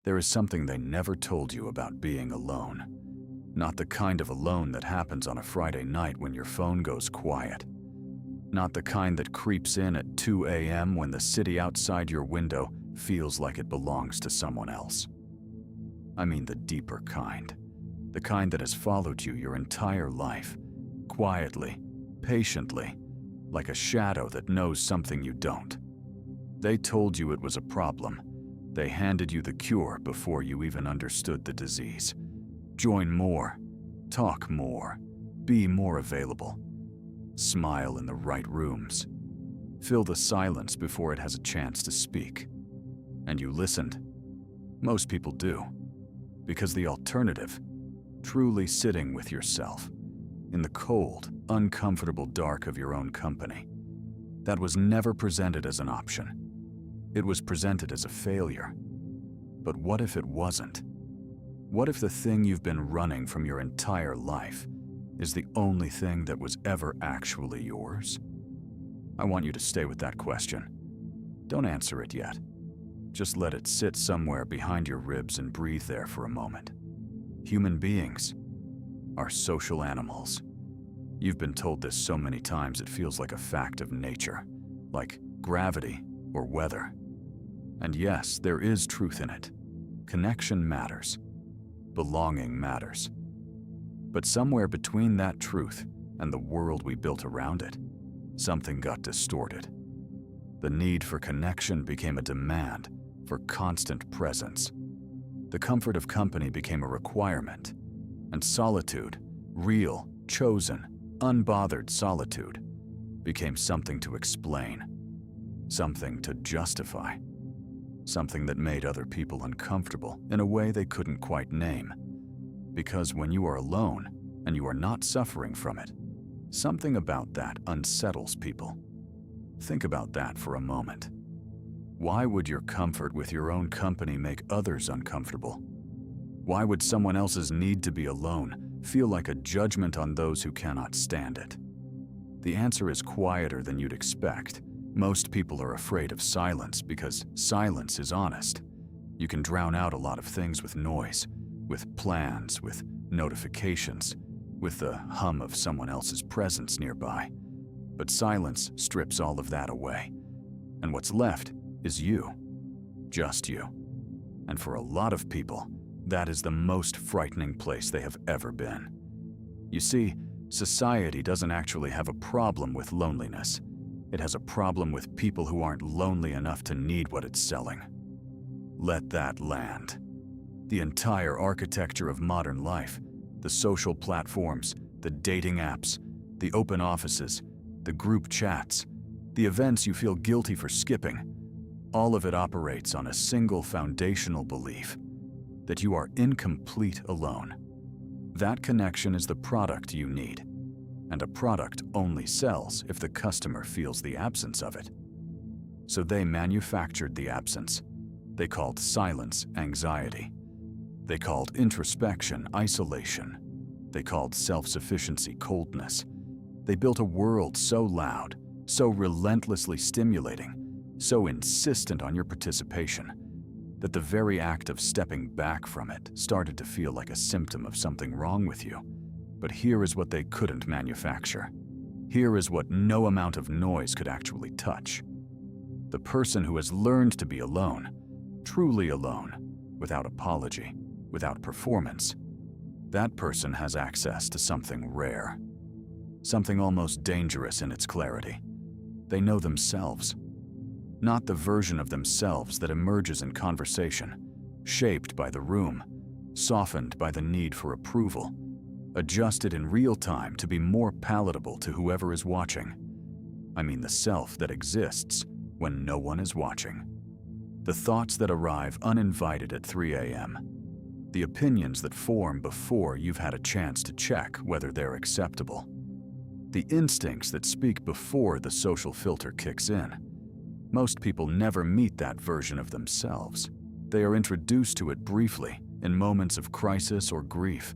There is something they never told you about being alone. Not the kind of alone that happens on a Friday night when your phone goes quiet. Not the kind that creeps in at 2 a.m. when the city outside your window feels like it belongs to someone else. I mean the deeper kind. The kind that has followed you your entire life, quietly, patiently, like a shadow that knows something you don't. They told you it was a problem. They handed you the cure before you even understood the disease. Join more, talk more, be more available. Smile in the right rooms. Fill the silence before it has a chance to speak. And you listened. Most people do. Because the alternative, truly sitting with yourself, in the cold, uncomfortable dark of your own company, that was never presented as an option. It was presented as a failure. But what if it wasn't? What if the thing you've been running from your entire life is the only thing that was ever actually yours? I want you to stay with that question. Don't answer it yet. Just let it sit somewhere behind your ribs and breathe there for a moment. Human beings are social animals. You've been told this so many times it feels like a fact of nature, like gravity or weather. And yes, there is truth in it. Connection matters. Belonging matters. But somewhere between that truth and the world we built around it, something got distorted. The need for connection became a demand for constant presence. The comfort of company became a requirement, and solitude, real, chosen, unbothered solitude, became something to explain, something to justify, something that made other people uncomfortable in a way they couldn't quite name. Because when you are alone and you are not suffering from it, something about that unsettles people. Think about that for a moment. Why would your comfort with your own company make others uncomfortable? Why would someone else's need to be alone feel like a judgment on those who cannot stand it? The answer is quieter than you'd expect. Most people are afraid of silence because silence is honest. You can drown out a lot of things with noise, with plans, with notifications, with the hum of someone else's presence nearby. But silence strips all of that away. And what's left is you. Just you. And for a lot of people, that is the most frightening place they have ever been. You see, society doesn't actually have a problem with loneliness. It has a problem with people who aren't lonely enough to need what it's selling. Let that land. The entire architecture of modern life, the social platforms, the dating apps, the open offices, the group chats, the events you feel guilty for skipping, all of it operates on a single foundational belief that you are incomplete alone. That connection is the product you need, and a product only sells if the customer feels the absence of it. So they manufactured the absence. They called silence anxiety. They called introspection isolation. They called self-sufficiency coldness. They built a world so loud, so relentlessly stimulating, so insistent on your participation, that the very act of stepping back from it started to feel like a symptom of something wrong with you. But here is what they couldn't manufacture. Here is what no amount of noise could actually touch. The person who has learned to be alone, truly alone, without apology, without performance, that person has access to something rare, something almost dangerous in its clarity. They know themselves. Not the version of themselves that emerges in conversation, shaped by the room, softened by the need for approval, adjusted in real time to be more palatable to whoever is watching. I mean the self that exists when no one is watching. The thoughts that arrive uninvited at 3 a.m. The opinions that form before you've had a chance to check whether they're acceptable. The instincts that speak before the social filter kicks in. Most people never meet that version of themselves. They are introduced to it briefly, in moments of crisis or grief,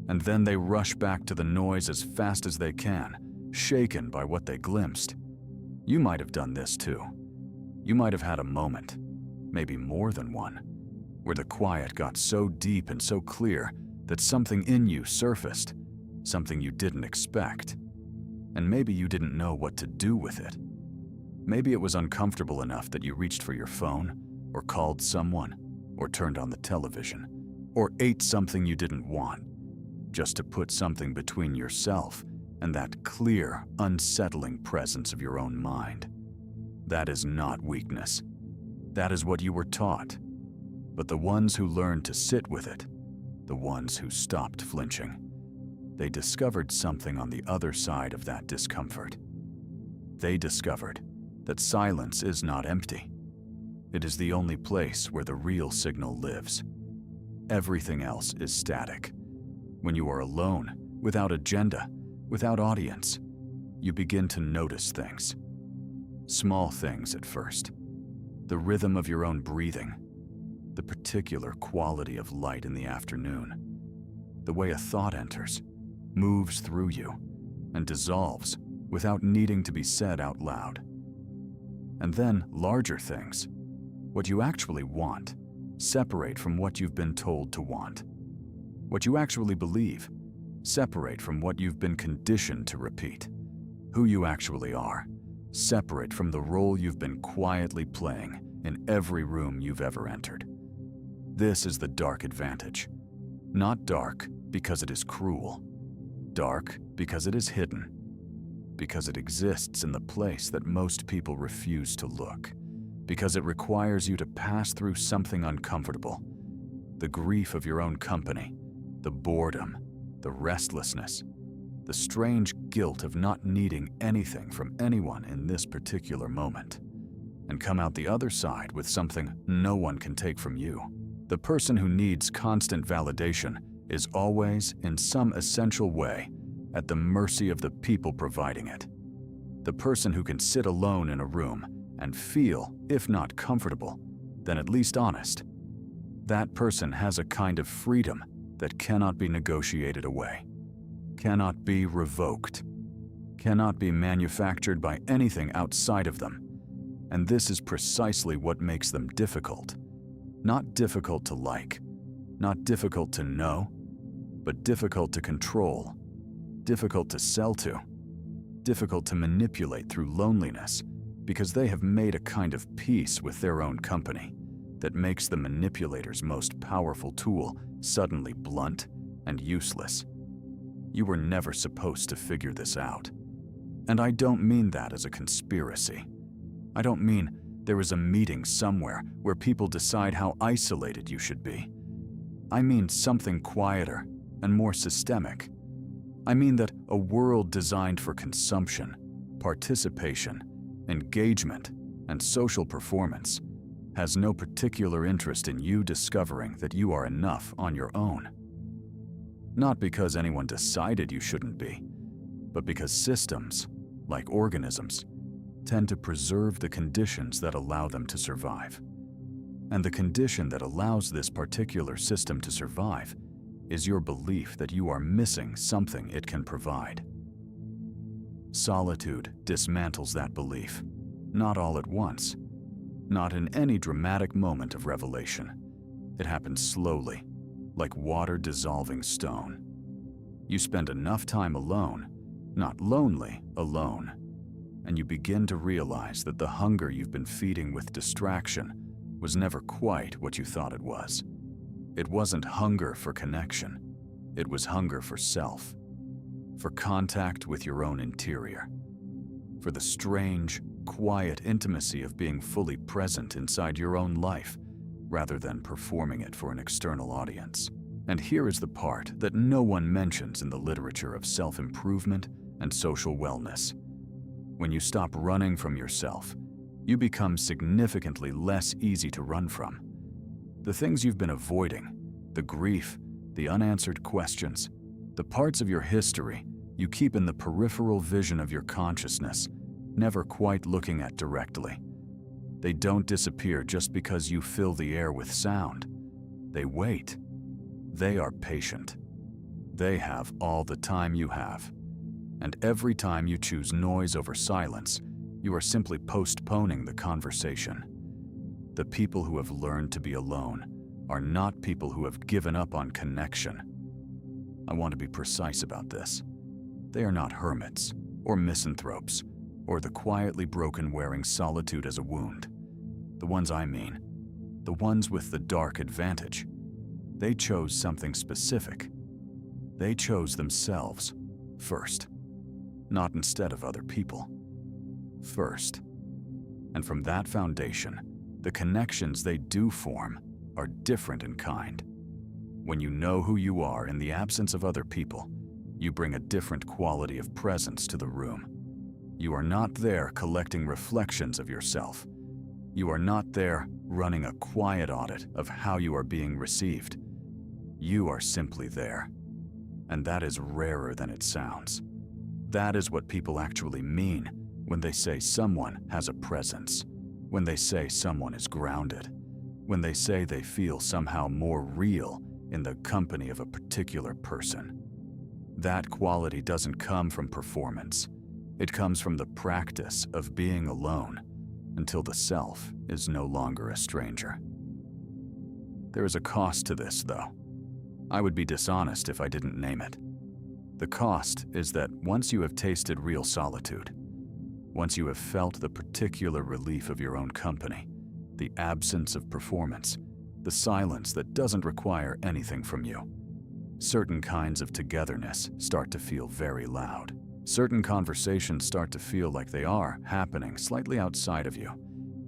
and then they rush back to the noise as fast as they can, shaken by what they glimpsed. You might have done this too. You might have had a moment, maybe more than one, where the quiet got so deep and so clear that something in you surfaced, something you didn't expect. And maybe you didn't know what to do with it. Maybe it was uncomfortable enough that you reached for your phone, or called someone, or turned on the television, or ate something you didn't want, just to put something between yourself and that clear, unsettling presence of your own mind. That is not weakness. That is what you were taught. But the ones who learned to sit with it, the ones who stopped flinching, they discovered something on the other side of that discomfort. They discovered that silence is not empty. It is the only place where the real signal lives. Everything else is static. When you are alone, without agenda, without audience, you begin to notice things. Small things at first. The rhythm of your own breathing, the particular quality of light in the afternoon, the way a thought enters, moves through you, and dissolves without needing to be said out loud. And then larger things, what you actually want, separate from what you've been told to want. What you actually believe, separate from what you've been conditioned to repeat. Who you actually are, separate from the role you've been quietly playing in every room you've ever entered. This is the dark advantage. Not dark because it is cruel. Dark because it is hidden. Because it exists in the place that most people refuse to look. Because it requires you to pass through something uncomfortable. The grief of your own company, the boredom, the restlessness, the strange guilt of not needing anything from anyone in this particular moment, and come out the other side with something no one can take from you. The person who needs constant validation is always, in some essential way, at the mercy of the people providing it. The person who can sit alone in a room and feel, if not comfortable, then at least honest. That person has a kind of freedom that cannot be negotiated away, cannot be revoked, cannot be manufactured by anything outside of them. And this is precisely what makes them difficult. Not difficult to like, not difficult to know, but difficult to control, difficult to sell to, difficult to manipulate through loneliness, because they have made a kind of peace with their own company that makes the manipulator's most powerful tool suddenly blunt and useless. You were never supposed to figure this out. And I don't mean that as a conspiracy. I don't mean there is a meeting somewhere where people decide how isolated you should be. I mean something quieter and more systemic. I mean that a world designed for consumption, participation, engagement, and social performance has no particular interest in you discovering that you are enough on your own. Not because anyone decided you shouldn't be, but because systems, like organisms, tend to preserve the conditions that allow them to survive. And the condition that allows this particular system to survive is your belief that you are missing something it can provide. Solitude dismantles that belief, not all at once, not in any dramatic moment of revelation. It happens slowly, like water dissolving stone. You spend enough time alone, not lonely, alone, and you begin to realize that the hunger you've been feeding with distraction was never quite what you thought it was. It wasn't hunger for connection. It was hunger for self, for contact with your own interior, for the strange, quiet intimacy of being fully present inside your own life rather than performing it for an external audience. And here is the part that no one mentions in the literature of self-improvement and social wellness. When you stop running from yourself, you become significantly less easy to run from. The things you've been avoiding, the grief, the unanswered questions, the parts of your history you keep in the peripheral vision of your consciousness, never quite looking at directly. They don't disappear just because you fill the air with sound. They wait. They are patient. They have all the time you have. And every time you choose noise over silence, you are simply postponing the conversation. The people who have learned to be alone are not people who have given up on connection. I want to be precise about this. They are not hermits, or misanthropes, or the quietly broken wearing solitude as a wound. The ones I mean, the ones with the dark advantage. They chose something specific. They chose themselves first, not instead of other people. First. And from that foundation, the connections they do form are different in kind. When you know who you are in the absence of other people, you bring a different quality of presence to the room. You are not there collecting reflections of yourself. You are not there running a quiet audit of how you are being received. You are simply there. And that is rarer than it sounds. That is what people actually mean when they say someone has a presence, when they say someone is grounded, when they say they feel somehow more real in the company of a particular person. That quality doesn't come from performance. It comes from the practice of being alone until the self is no longer a stranger. There is a cost to this, though. I would be dishonest if I didn't name it. The cost is that once you have tasted real solitude, once you have felt the particular relief of your own company, the absence of performance, the silence that doesn't require anything from you, certain kinds of togetherness start to feel very loud. Certain conversations start to feel like they are happening slightly outside of you,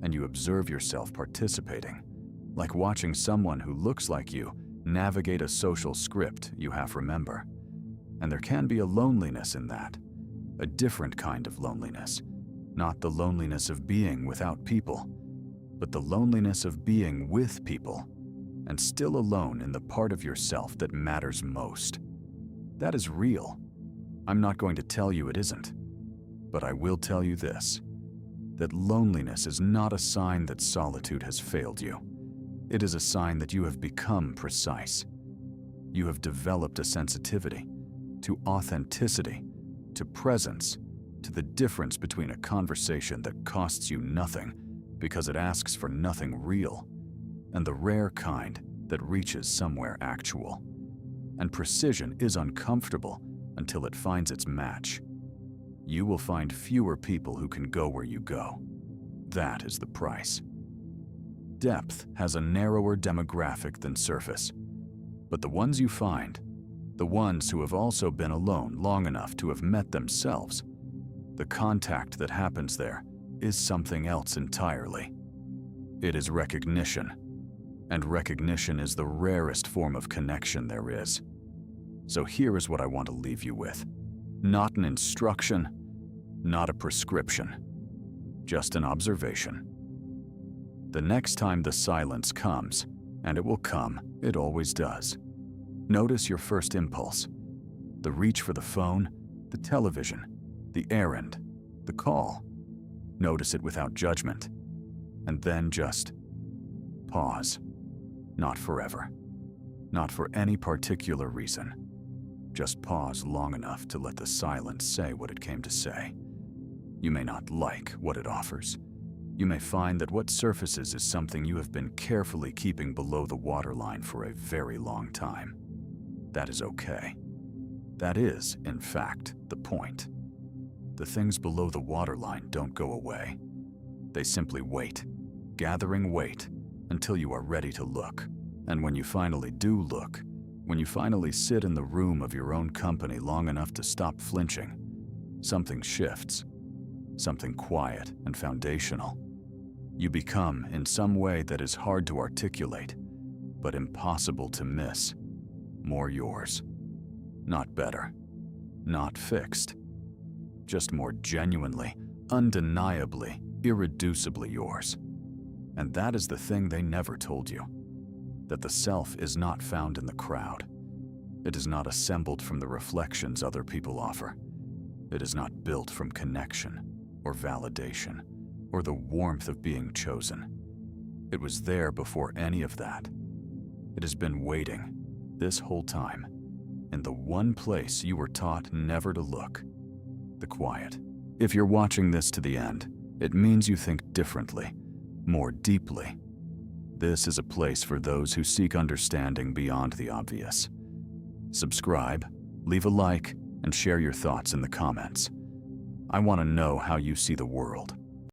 and you observe yourself participating, like watching someone who looks like you navigate a social script you half remember. And there can be a loneliness in that, a different kind of loneliness, not the loneliness of being without people, but the loneliness of being with people and still alone in the part of yourself that matters most. That is real. I'm not going to tell you it isn't, but I will tell you this, that loneliness is not a sign that solitude has failed you. It is a sign that you have become precise. You have developed a sensitivity to authenticity, to presence, to the difference between a conversation that costs you nothing because it asks for nothing real, and the rare kind that reaches somewhere actual. And precision is uncomfortable until it finds its match. You will find fewer people who can go where you go. That is the price. Depth has a narrower demographic than surface, but the ones you find, the ones who have also been alone long enough to have met themselves, the contact that happens there is something else entirely. It is recognition, and recognition is the rarest form of connection there is. So here is what I want to leave you with. Not an instruction, not a prescription, just an observation. The next time the silence comes, and it will come, it always does, notice your first impulse, the reach for the phone, the television, the errand, the call. Notice it without judgment, and then just pause. Not forever, not for any particular reason. Just pause long enough to let the silence say what it came to say. You may not like what it offers. You may find that what surfaces is something you have been carefully keeping below the waterline for a very long time. That is okay. That is, in fact, the point. The things below the waterline don't go away. They simply wait, gathering weight until you are ready to look. And when you finally do look, when you finally sit in the room of your own company long enough to stop flinching, something shifts, something quiet and foundational. You become, in some way that is hard to articulate, but impossible to miss, more yours. Not better, not fixed, just more genuinely, undeniably, irreducibly yours. And that is the thing they never told you, that the self is not found in the crowd. It is not assembled from the reflections other people offer. It is not built from connection or validation or the warmth of being chosen. It was there before any of that. It has been waiting this whole time in the one place you were taught never to look, the quiet. If you're watching this to the end, it means you think differently, more deeply. This is a place for those who seek understanding beyond the obvious. Subscribe, leave a like, and share your thoughts in the comments. I want to know how you see the world.